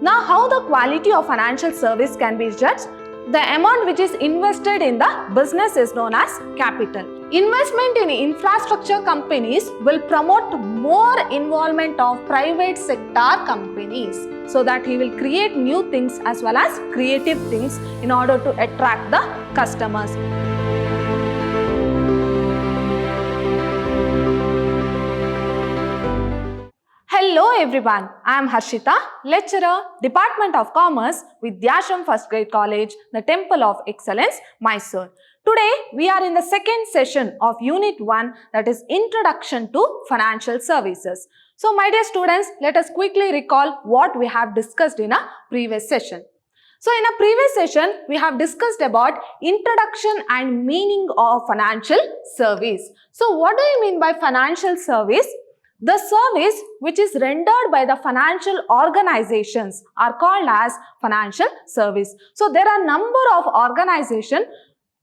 Now, how the quality of financial service can be judged? The amount which is invested in the business is known as capital. Investment in infrastructure companies will promote more involvement of private sector companies, so that he will create new things as well as creative things in order to attract the customers. Hello everyone, I am Harshita, lecturer, Department of Commerce, Vidyashram First Grade College, the Temple of Excellence, Mysore. Today we are in the second session of Unit 1, that is Introduction to Financial Services. So my dear students, let us quickly recall what we have discussed in a previous session. So in a previous session, we have discussed about introduction and meaning of financial service. So what do you mean by financial service? The service which is rendered by the financial organizations are called as financial service. So there are number of organizations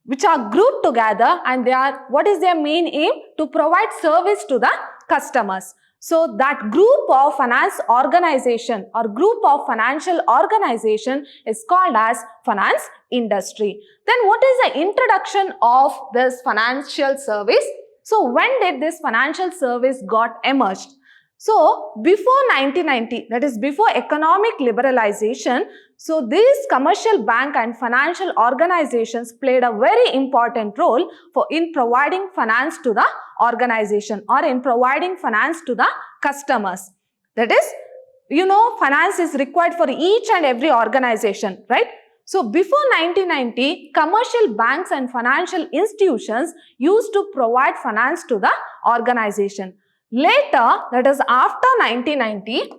which are grouped together, and they are, what is their main aim? To provide service to the customers. So that group of finance organization or group of financial organization is called as finance industry. Then what is the introduction of this financial service? So when did this financial service got emerged? So before 1990, that is before economic liberalization, so these commercial bank and financial organizations played a very important role in providing finance to the organization or in providing finance to the customers. That is, finance is required for each and every organization, right? So before 1990, commercial banks and financial institutions used to provide finance to the organization. Later, that is after 1990,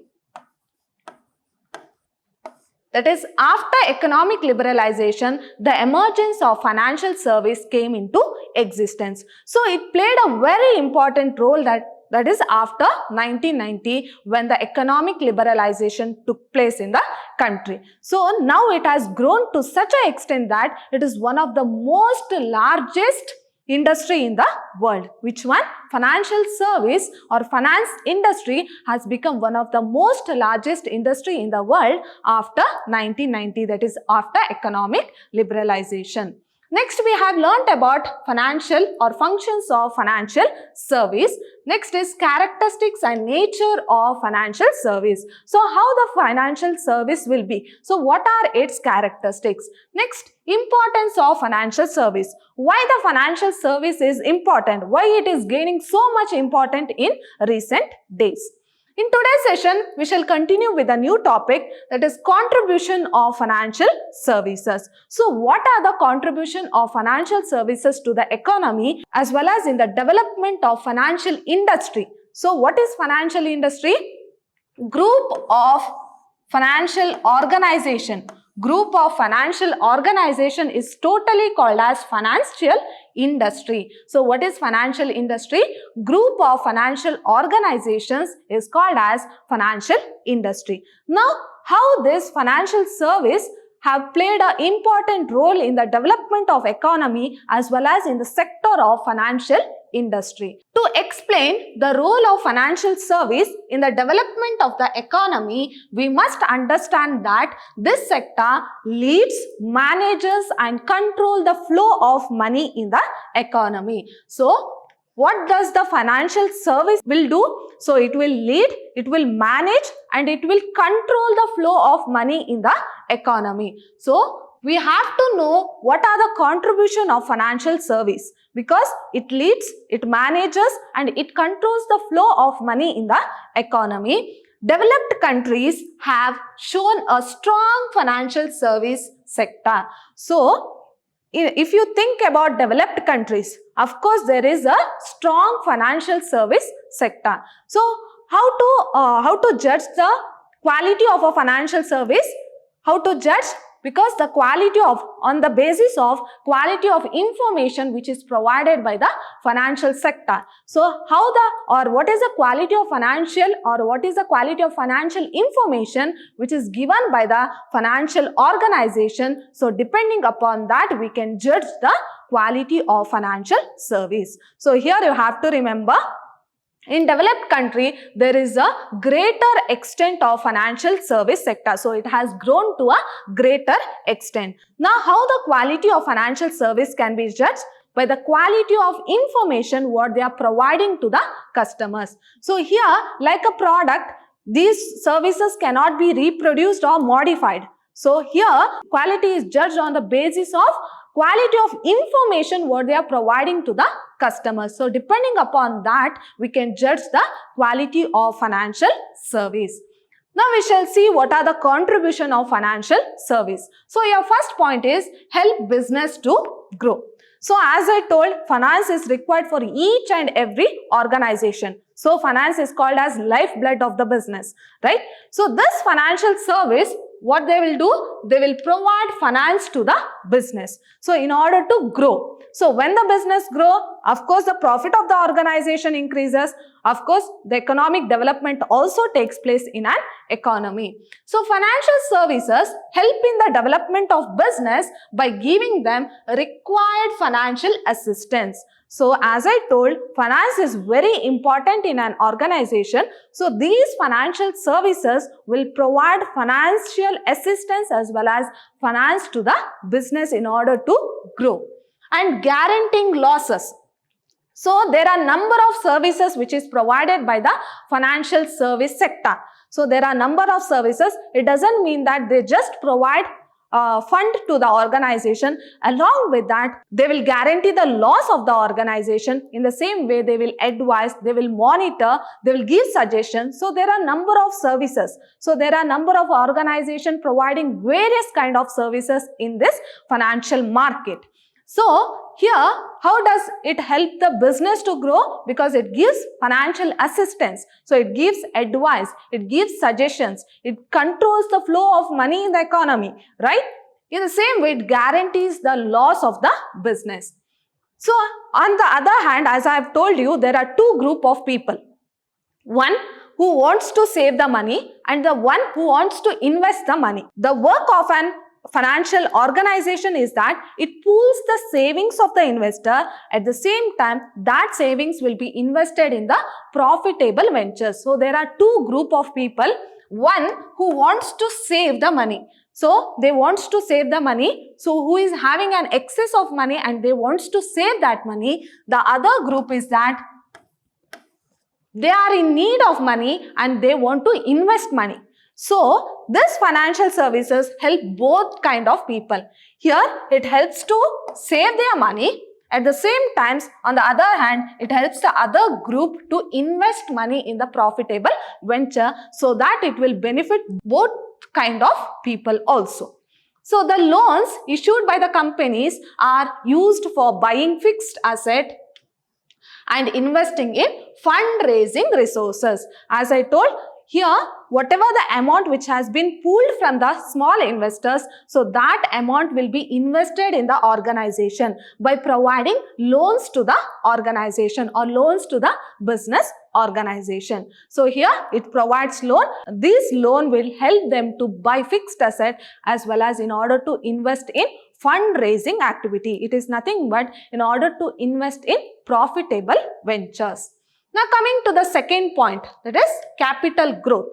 that is after economic liberalization, the emergence of financial service came into existence. So it played a very important role that is after 1990, when the economic liberalization took place in the country. So now it has grown to such an extent that it is one of the most largest industry in the world. Which one? Financial service or finance industry has become one of the most largest industry in the world after 1990, that is after economic liberalization. Next, we have learnt about financial or functions of financial service. Next is characteristics and nature of financial service. So, how the financial service will be? So, what are its characteristics? Next, importance of financial service. Why the financial service is important? Why it is gaining so much importance in recent days? In today's session, we shall continue with a new topic, that is contribution of financial services. So what are the contribution of financial services to the economy as well as in the development of financial industry? So what is financial industry? Group of financial organization. Group of financial organization is totally called as financial industry. So what is financial industry? Group of financial organizations is called as financial industry. Now, how this financial service have played an important role in the development of economy as well as in the sector of financial industry. To explain the role of financial service in the development of the economy, we must understand that this sector leads, manages and control the flow of money in the economy. So, what does the financial service will do? So, it will lead, it will manage and it will control the flow of money in the economy. So, we have to know what are the contribution of financial service, because it leads, it manages and it controls the flow of money in the economy. Developed countries have shown a strong financial service sector. So, if you think about developed countries, of course there is a strong financial service sector. So, how to judge the quality of a financial service? How to judge? Because the quality of, on the basis of quality of information which is provided by the financial sector. So, how the or what is the quality of financial or what is the quality of financial information which is given by the financial organization. So, depending upon that we can judge the quality of financial service. So, here you have to remember In developed country, there is a greater extent of financial service sector. So it has grown to a greater extent. Now, how the quality of financial service can be judged? By the quality of information what they are providing to the customers. So here, like a product, these services cannot be reproduced or modified. So here, quality is judged on the basis of quality of information what they are providing to the customers. So depending upon that, we can judge the quality of financial service. Now we shall see what are the contribution of financial service. So your first point is help business to grow. So as I told, finance is required for each and every organization. So finance is called as lifeblood of the business, right? So this financial service, what they will do? They will provide finance to the business. So in order to grow. So when the business grow, of course the profit of the organization increases. Of course the economic development also takes place in an economy. So financial services help in the development of business by giving them required financial assistance. So as I told, finance is very important in an organization. So these financial services will provide financial assistance as well as finance to the business in order to grow. And guaranteeing losses. So there are number of services which is provided by the financial service sector. So there are number of services. It doesn't mean that they just provide fund to the organization. Along with that, they will guarantee the loss of the organization. In the same way, they will advise, they will monitor, they will give suggestions. So there are number of services. So there are number of organizations providing various kind of services in this financial market. So here, how does it help the business to grow? Because it gives financial assistance. So it gives advice, it gives suggestions, it controls the flow of money in the economy, right? In the same way, it guarantees the loss of the business. So on the other hand, as I have told you, there are two group of people. One who wants to save the money and the one who wants to invest the money. The work of an financial organization is that it pools the savings of the investor. At the same time, that savings will be invested in the profitable ventures. So there are two group of people. One who wants to save the money. So they wants to save the money. So who is having an excess of money and they wants to save that money. The other group is that they are in need of money and they want to invest money. So, this financial services help both kind of people. Here, it helps to save their money. At the same time, on the other hand, it helps the other group to invest money in the profitable venture so that it will benefit both kind of people also. So, the loans issued by the companies are used for buying fixed asset and investing in fundraising resources. As I told, here, whatever the amount which has been pooled from the small investors, so that amount will be invested in the organization by providing loans to the organization or loans to the business organization. So here it provides loan. This loan will help them to buy fixed asset as well as in order to invest in fundraising activity. It is nothing but in order to invest in profitable ventures. Now coming to the second point, that is capital growth.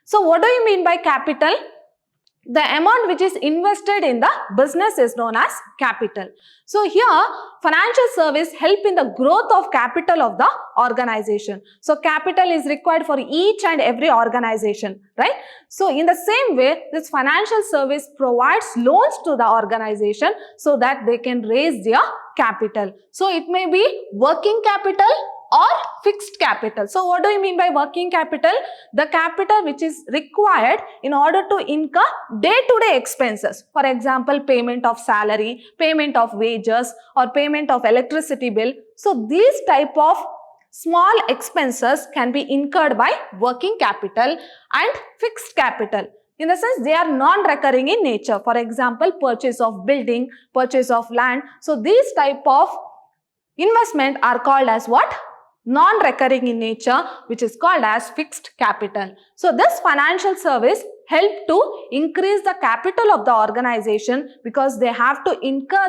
So what do you mean by capital? The amount which is invested in the business is known as capital. So here financial service help in the growth of capital of the organization. So capital is required for each and every organization, right? So in the same way, this financial service provides loans to the organization so that they can raise their capital. So it may be working capital or fixed capital. So what do you mean by working capital? The capital which is required in order to incur day-to-day expenses. For example, payment of salary, payment of wages or payment of electricity bill. So these type of small expenses can be incurred by working capital and fixed capital. In the sense, they are non-recurring in nature. For example, purchase of building, purchase of land. So these type of investment are called as what? Non-recurring in nature, which is called as fixed capital. So this financial service help to increase the capital of the organization because they have to incur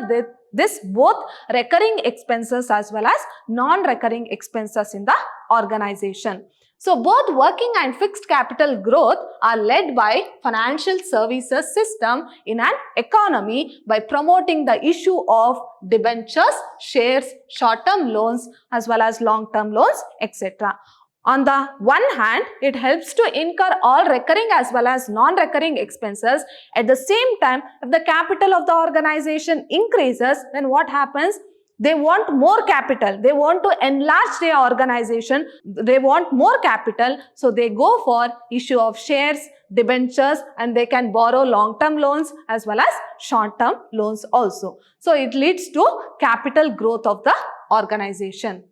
this both recurring expenses as well as non-recurring expenses in the organization. So both working and fixed capital growth are led by financial services system in an economy by promoting the issue of debentures, shares, short-term loans as well as long-term loans, etc. On the one hand, it helps to incur all recurring as well as non-recurring expenses. At the same time, if the capital of the organization increases, then what happens? They want more capital. They want to enlarge their organization. They want more capital. So they go for issue of shares, debentures, and they can borrow long-term loans as well as short-term loans also. So it leads to capital growth of the organization.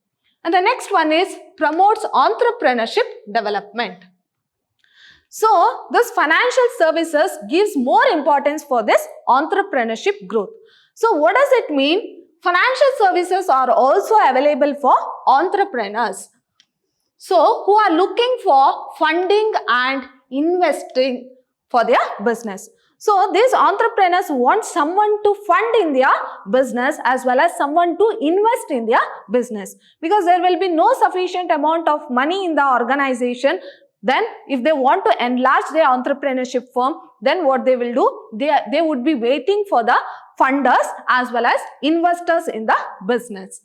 And the next one is promotes entrepreneurship development. So this financial services gives more importance for this entrepreneurship growth. So what does it mean? Financial services are also available for entrepreneurs. So who are looking for funding and investing for their business. So these entrepreneurs want someone to fund in their business as well as someone to invest in their business, because there will be no sufficient amount of money in the organization. Then if they want to enlarge their entrepreneurship firm, then what they will do, they would be waiting for the funders as well as investors in the business.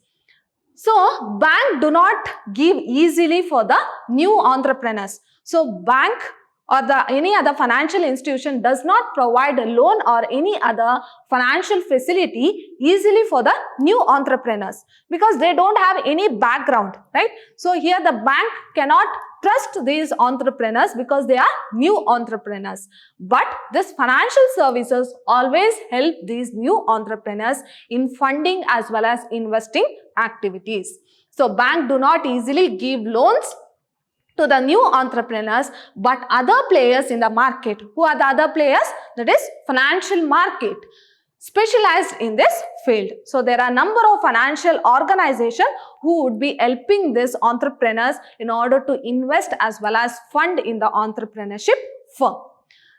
So bank do not give easily for the new entrepreneurs. So bank or any other financial institution does not provide a loan or any other financial facility easily for the new entrepreneurs because they don't have any background, right? So here the bank cannot trust these entrepreneurs because they are new entrepreneurs. But this financial services always help these new entrepreneurs in funding as well as investing activities. So bank do not easily give loans to the new entrepreneurs, but other players in the market. Who are the other players? That is financial market specialized in this field. So there are a number of financial organizations who would be helping these entrepreneurs in order to invest as well as fund in the entrepreneurship firm.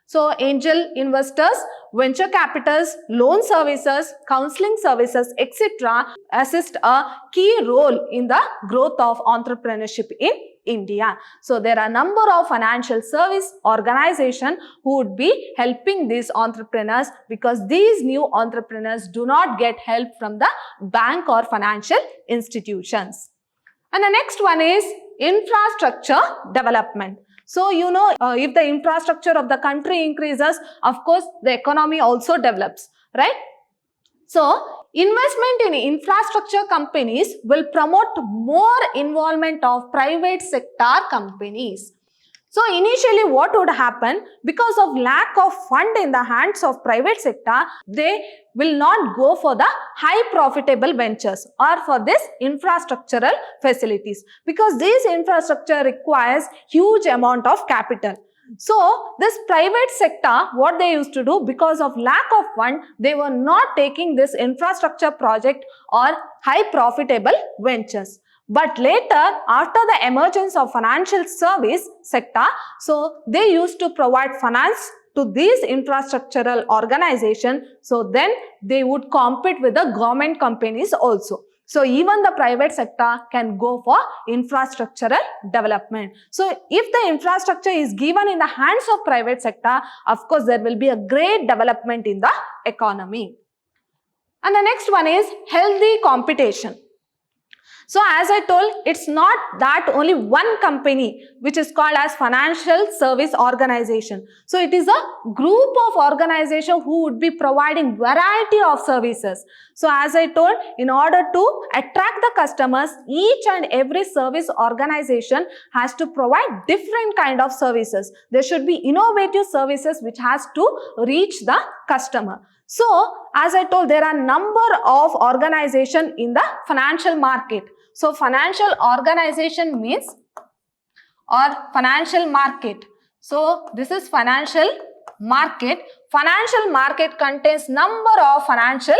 So angel investors, venture capitals, loan services, counseling services, etc. assist a key role in the growth of entrepreneurship in India. So there are a number of financial service organizations who would be helping these entrepreneurs because these new entrepreneurs do not get help from the bank or financial institutions. And the next one is infrastructure development. So, you know, if the infrastructure of the country increases, of course, the economy also develops, right? So, investment in infrastructure companies will promote more involvement of private sector companies. So, initially what would happen, because of lack of fund in the hands of private sector, they will not go for the high profitable ventures or for this infrastructural facilities because this infrastructure requires huge amount of capital. So, this private sector, what they used to do, because of lack of fund, they were not taking this infrastructure project or high profitable ventures. But later, after the emergence of financial service sector, so they used to provide finance to these infrastructural organizations. So then they would compete with the government companies also. So even the private sector can go for infrastructural development. So if the infrastructure is given in the hands of private sector, of course there will be a great development in the economy. And the next one is healthy competition. So as I told, it's not that only one company which is called as financial service organization. So it is a group of organizations who would be providing variety of services. So as I told, in order to attract the customers, each and every service organization has to provide different kind of services. There should be innovative services which has to reach the customer. So as I told, there are number of organizations in the financial market. So financial organization means or financial market. So this is financial market financial market contains number of financial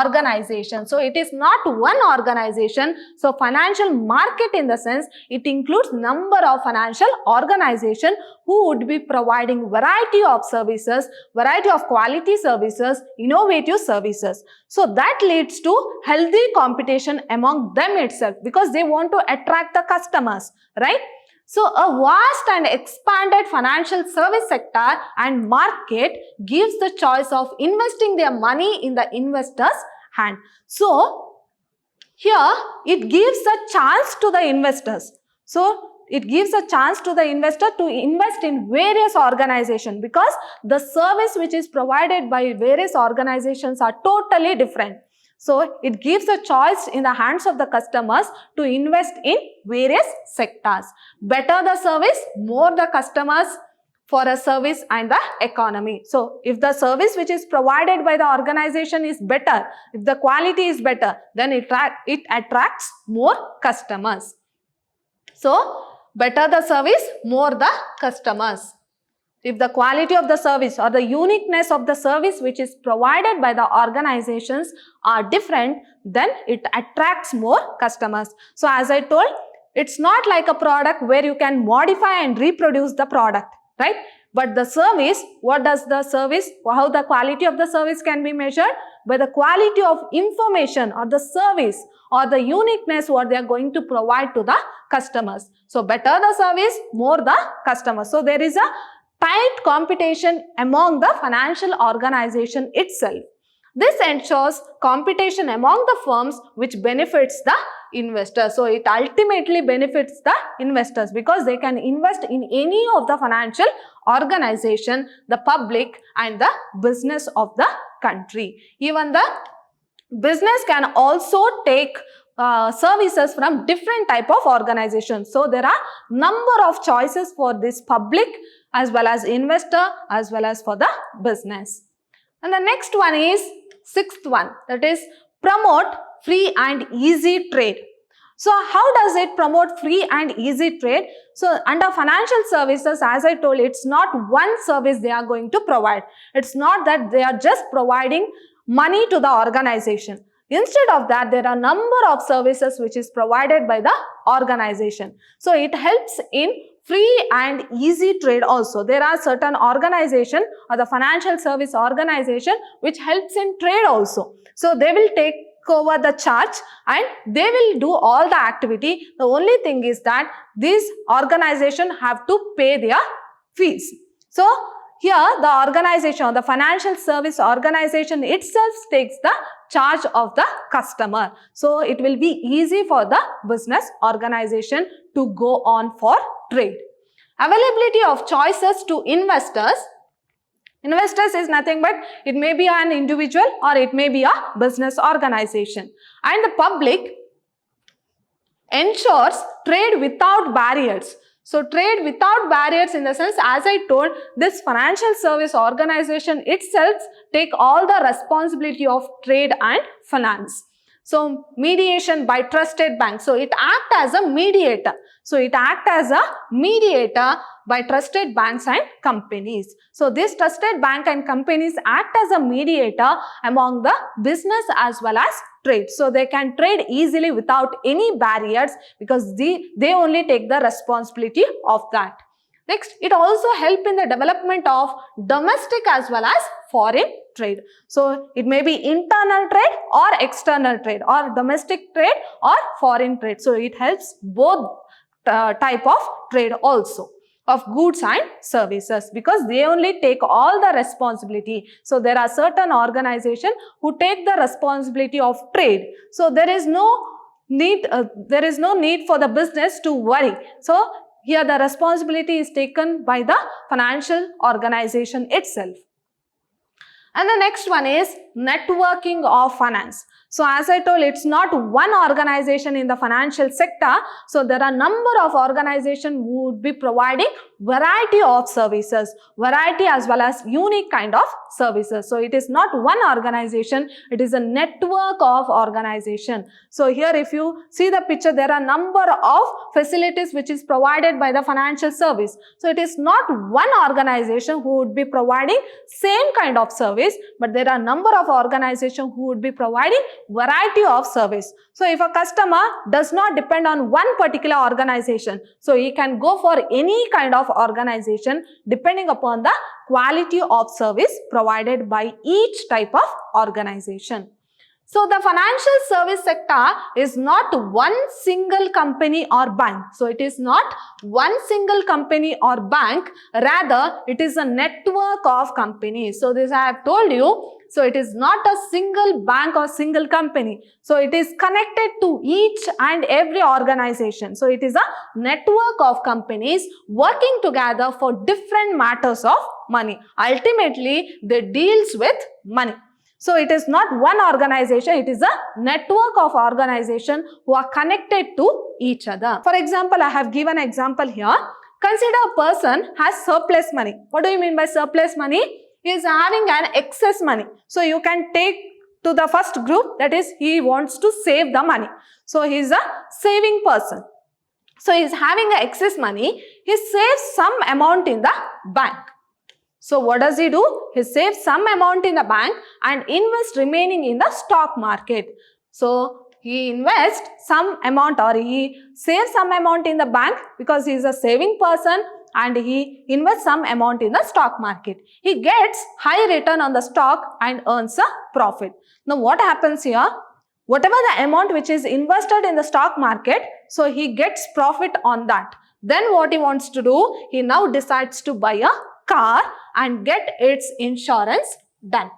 organizations. So it is not one organization. So financial market in the sense it includes number of financial organizations who would be providing variety of services, variety of quality services, innovative services. So that leads to healthy competition among them itself because they want to attract the customers, right? So a vast and expanded financial service sector and market gives the choice of investing their money in the investor's hand. So here it gives a chance to the investors. So it gives a chance to the investor to invest in various organizations because the service which is provided by various organizations are totally different. So it gives a choice in the hands of the customers to invest in various sectors. Better the service, more the customers for a service and the economy. So if the service which is provided by the organization is better, if the quality is better, then it attracts more customers. So better the service, more the customers. If the quality of the service or the uniqueness of the service which is provided by the organizations are different, then it attracts more customers. So as I told, it's not like a product where you can modify and reproduce the product, right? But the service, what does the service, how the quality of the service can be measured? By the quality of information or the service or the uniqueness what they are going to provide to the customers. So better the service, more the customers. So there is a tight competition among the financial organization itself. This ensures competition among the firms which benefits the investors. So it ultimately benefits the investors because they can invest in any of the financial organization, the public and the business of the country. Even the business can also take services from different type of organizations. So there are number of choices for this public as well as investor as well as for the business. And the next one is sixth one, that is promote free and easy trade. So how does it promote free and easy trade? So under financial services, as I told, it's not one service they are going to provide. It's not that they are just providing money to the organization. Instead of that, there are number of services which is provided by the organization. So it helps in free and easy trade also. There are certain organization or the financial service organization which helps in trade also. So they will take over the charge and they will do all the activity. The only thing is that these organizations have to pay their fees. So here the organization or the financial service organization itself takes the charge of the customer. So it will be easy for the business organization to go on for trade. Availability of choices to investors. Investors is nothing but it may be an individual or it may be a business organization. And the public ensures trade without barriers. So trade without barriers in the sense, as I told, this financial service organization itself take all the responsibility of trade and finance. So mediation by trusted banks. So it acts as a mediator. So it acts as a mediator by trusted banks and companies. So this trusted bank and companies act as a mediator among the business as well as trade. So they can trade easily without any barriers because they only take the responsibility of that. Next, it also helps in the development of domestic as well as foreign trade. So it may be internal trade or external trade or domestic trade or foreign trade. So it helps both type of trade also of goods and services because they only take all the responsibility. So there are certain organizations who take the responsibility of trade. So there is no need for the business to worry. So here the responsibility is taken by the financial organization itself. And the next one is networking of finance. So as I told, it's not one organization in the financial sector. So there are number of organizations who would be providing variety of services, variety as well as unique kind of services. So it is not one organization, it is a network of organization. So here if you see the picture, there are number of facilities which is provided by the financial service. So it is not one organization who would be providing same kind of service, but there are number of organizations who would be providing variety of service. So if a customer does not depend on one particular organization, so he can go for any kind of organization depending upon the quality of service provided by each type of organization. So the financial service sector is not one single company or bank. So it is not one single company or bank, rather it is a network of companies. So this I have told you. So it is not a single bank or single company. So it is connected to each and every organization. So it is a network of companies working together for different matters of money. Ultimately, they deals with money. So it is not one organization, it is a network of organizations who are connected to each other. For example, I have given an example here. Consider a person has surplus money. What do you mean by surplus money? He is having an excess money. So you can take to the first group, that is he wants to save the money. So he is a saving person. So he is having an excess money. He saves some amount in the bank. So what does he do? He saves some amount in the bank and invests remaining in the stock market. So he invests some amount or he saves some amount in the bank because he is a saving person and he invests some amount in the stock market. He gets high return on the stock and earns a profit. Now what happens here? Whatever the amount which is invested in the stock market, so he gets profit on that. Then what he wants to do? He now decides to buy a car and get its insurance done.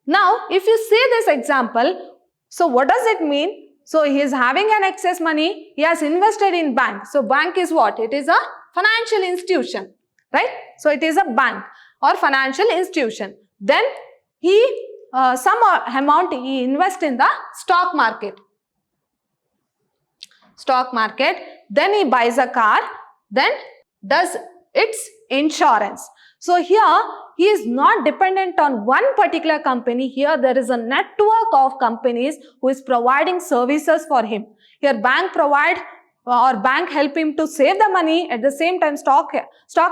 Now, if you see this example, so what does it mean? So he is having an excess money, he has invested in bank. So bank is what? It is a financial institution, right? So it is a bank or financial institution. Then he some amount he invests in the stock market. Then he buys a car, then does its insurance. So here he is not dependent on one particular company. Here there is a network of companies who is providing services for him. Here bank provide or bank help him to save the money, at the same time stock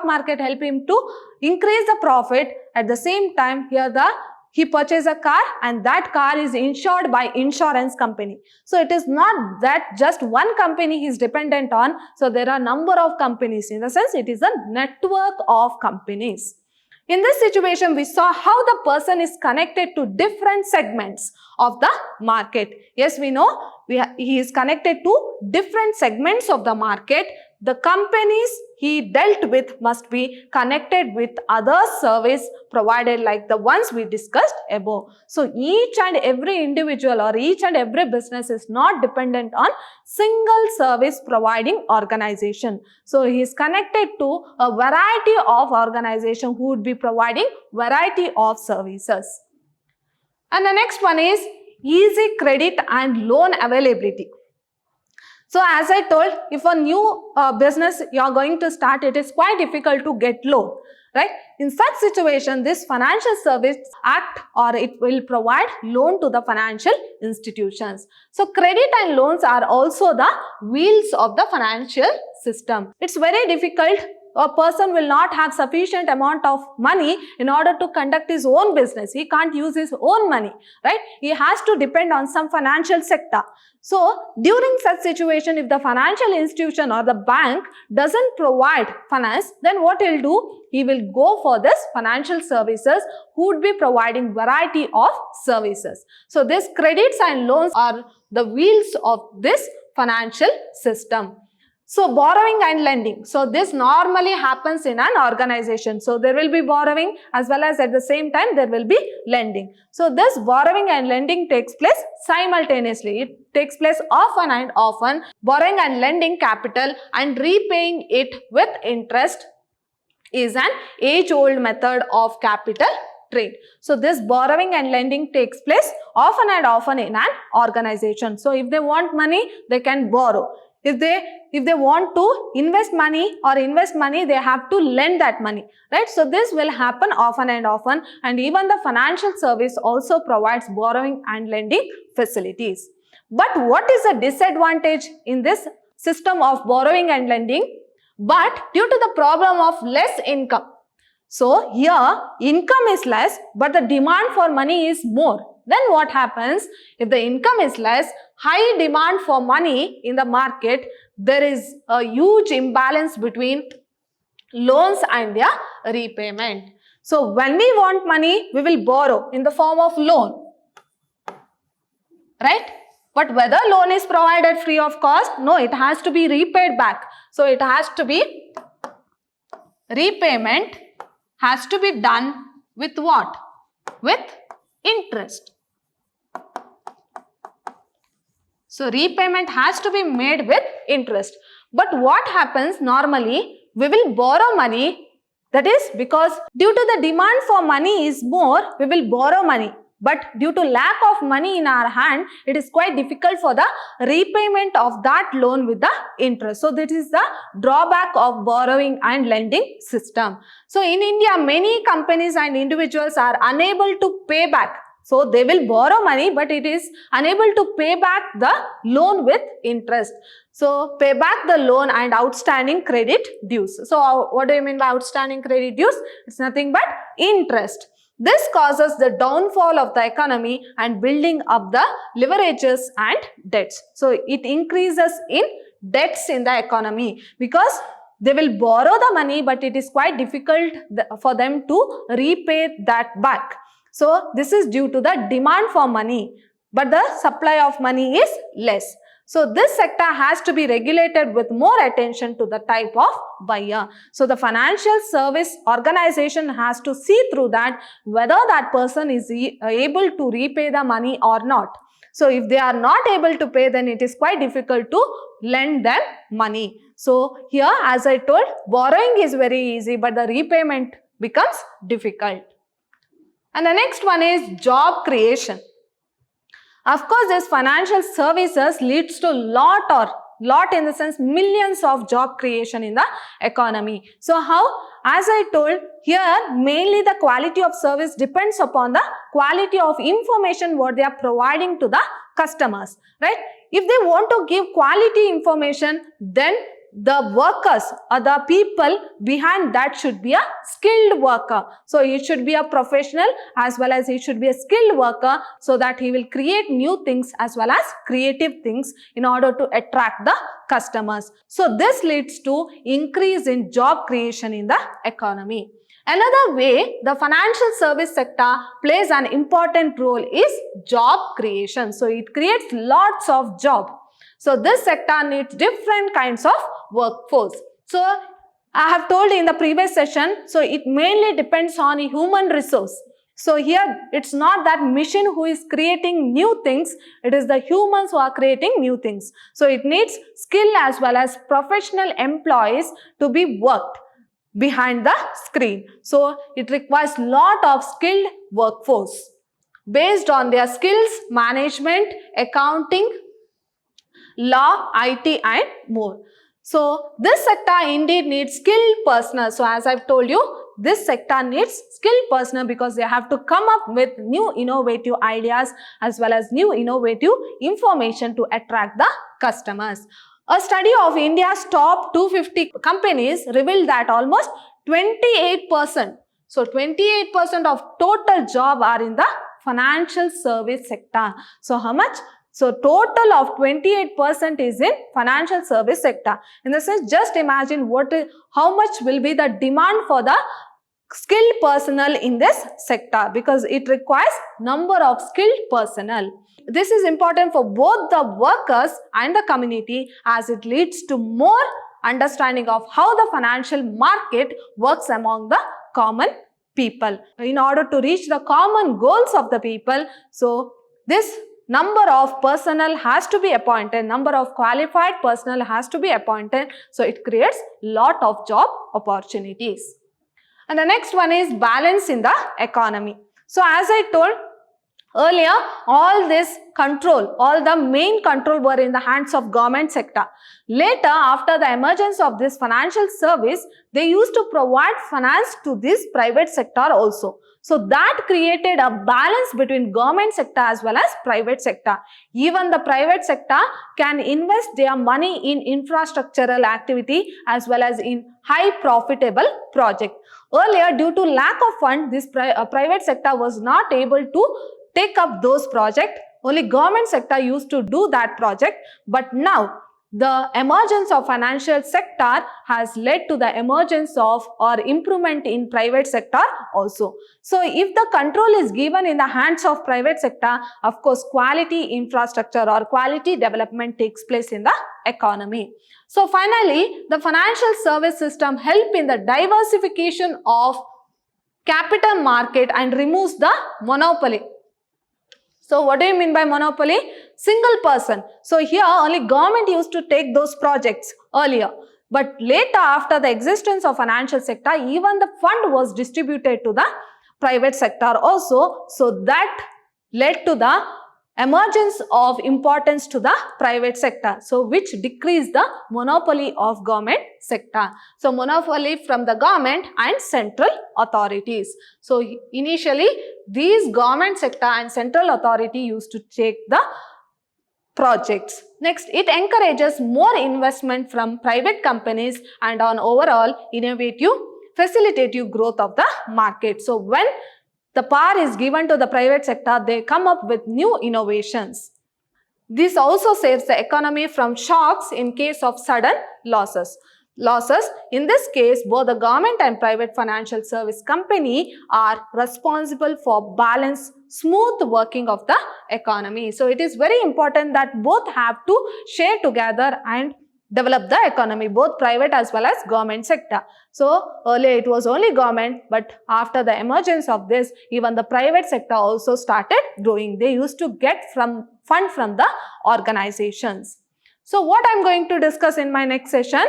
market help him to increase the profit. At the same time here he purchased a car and that car is insured by insurance company. So it is not that just one company he is dependent on. So there are number of companies. In the sense it is a network of companies. In this situation, we saw how the person is connected to different segments of the market. Yes, we know he is connected to different segments of the market. The companies he dealt with must be connected with other service provided like the ones we discussed above. So each and every individual or each and every business is not dependent on single service providing organization. So he is connected to a variety of organizations who would be providing variety of services. And the next one is easy credit and loan availability. So as I told, if a new business you are going to start, it is quite difficult to get loan, right? In such situation, this Financial Service Act or it will provide loan to the financial institutions. So credit and loans are also the wheels of the financial system. It's very difficult. A person will not have sufficient amount of money in order to conduct his own business. He can't use his own money, right? He has to depend on some financial sector. So, during such situation, if the financial institution or the bank doesn't provide finance, then what he'll do? He will go for this financial services who would be providing variety of services. So, these credits and loans are the wheels of this financial system. So, borrowing and lending. So, this normally happens in an organization. So, there will be borrowing as well as at the same time there will be lending. So, this borrowing and lending takes place simultaneously. It takes place often and often. Borrowing and lending capital and repaying it with interest is an age-old method of capital trade. So, this borrowing and lending takes place often and often in an organization. So, if they want money, they can borrow. If they want to invest money, they have to lend that money, right? So this will happen often and often, and even the financial service also provides borrowing and lending facilities. But what is the disadvantage in this system of borrowing and lending? But due to the problem of less income. So here income is less, but the demand for money is more. Then what happens? If the income is less, high demand for money in the market, there is a huge imbalance between loans and their repayment. So when we want money, we will borrow in the form of loan, right? But whether loan is provided free of cost, no, it has to be repaid back. So it has to be repayment has to be done with what? With interest. So repayment has to be made with interest. But what happens normally? We will borrow money. That is because due to the demand for money is more, we will borrow money. But due to lack of money in our hand, it is quite difficult for the repayment of that loan with the interest. So this is the drawback of borrowing and lending system. So in India, many companies and individuals are unable to pay back. So they will borrow money, but it is unable to pay back the loan with interest. So pay back the loan and outstanding credit dues. So what do you mean by outstanding credit dues? It's nothing but interest. This causes the downfall of the economy and building up the leverages and debts. So it increases in debts in the economy because they will borrow the money, but it is quite difficult for them to repay that back. So this is due to the demand for money, but the supply of money is less. So this sector has to be regulated with more attention to the type of buyer. So the financial service organization has to see through that whether that person is able to repay the money or not. So if they are not able to pay, then it is quite difficult to lend them money. So here, as I told, borrowing is very easy, but the repayment becomes difficult. And the next one is job creation. Of course, this financial services leads to lot in the sense millions of job creation in the economy. So how? As I told, here mainly the quality of service depends upon the quality of information what they are providing to the customers, right? If they want to give quality information, then the workers or the people behind that should be a skilled worker. So he should be a professional as well as he should be a skilled worker, so that he will create new things as well as creative things in order to attract the customers. So this leads to increase in job creation in the economy. Another way the financial service sector plays an important role is job creation. So it creates lots of jobs. So this sector needs different kinds of workforce. So I have told in the previous session, so it mainly depends on a human resource. So here it's not that machine who is creating new things, it is the humans who are creating new things. So it needs skill as well as professional employees to be worked behind the screen. So it requires lot of skilled workforce based on their skills, management, accounting, law, IT and more. So this sector indeed needs skilled personnel. So as I've told you, this sector needs skilled personnel because they have to come up with new innovative ideas as well as new innovative information to attract the customers. A study of India's top 250 companies revealed that almost 28%, so 28% of total job are in the financial service sector. So how much? So total of 28% is in financial service sector. In the sense, just imagine how much will be the demand for the skilled personnel in this sector, because it requires number of skilled personnel. This is important for both the workers and the community, as it leads to more understanding of how the financial market works among the common people. In order to reach the common goals of the people, so this number of personnel has to be appointed, number of qualified personnel has to be appointed. So it creates lot of job opportunities. And the next one is balance in the economy. So as I told, Earlier, all this control, all the main control were in the hands of government sector. Later, after the emergence of this financial service, they used to provide finance to this private sector also. So that created a balance between government sector as well as private sector. Even the private sector can invest their money in infrastructural activity as well as in high profitable project. Earlier, due to lack of fund, this private sector was not able to take up those projects. Only government sector used to do that project. But now the emergence of financial sector has led to the emergence of or improvement in private sector also. So if the control is given in the hands of private sector, of course quality infrastructure or quality development takes place in the economy. So finally, the financial service system help in the diversification of capital market and removes the monopoly. So what do you mean by monopoly? Single person. So here only government used to take those projects earlier. But later, after the existence of financial sector, even the fund was distributed to the private sector also. So that led to the emergence of importance to the private sector, so which decreased the monopoly of government sector. So monopoly from the government and central authorities. So initially these government sector and central authority used to take the projects. Next, it encourages more investment from private companies and on overall innovative, facilitative growth of the market. So when the power is given to the private sector, they come up with new innovations. This also saves the economy from shocks in case of sudden losses. In this case, both the government and private financial service company are responsible for balanced, smooth working of the economy. So it is very important that both have to share together and develop the economy, both private as well as government sector. So earlier it was only government, but after the emergence of this, even the private sector also started growing. They used to get fund from the organizations. So what I'm going to discuss in my next session?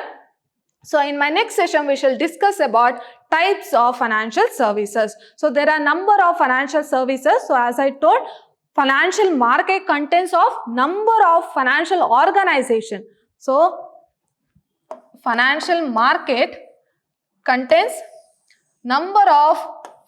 So in my next session, we shall discuss about types of financial services. So there are number of financial services. So as I told, financial market contains of number of financial organization. So financial market contains number of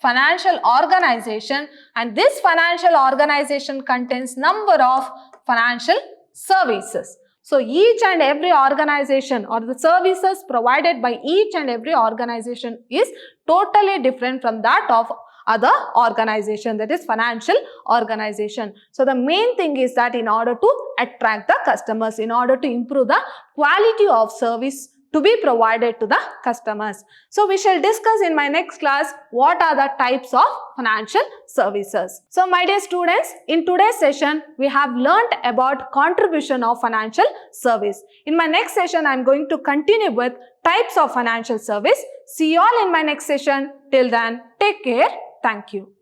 financial organization, and this financial organization contains number of financial services. So each and every organization or the services provided by each and every organization is totally different from that of other organization, that is financial organization. So the main thing is that in order to attract the customers, in order to improve the quality of service to be provided to the customers. So we shall discuss in my next class what are the types of financial services. So my dear students, in today's session we have learnt about contribution of financial service. In my next session I am going to continue with types of financial service. See you all in my next session. Till then, take care. Thank you.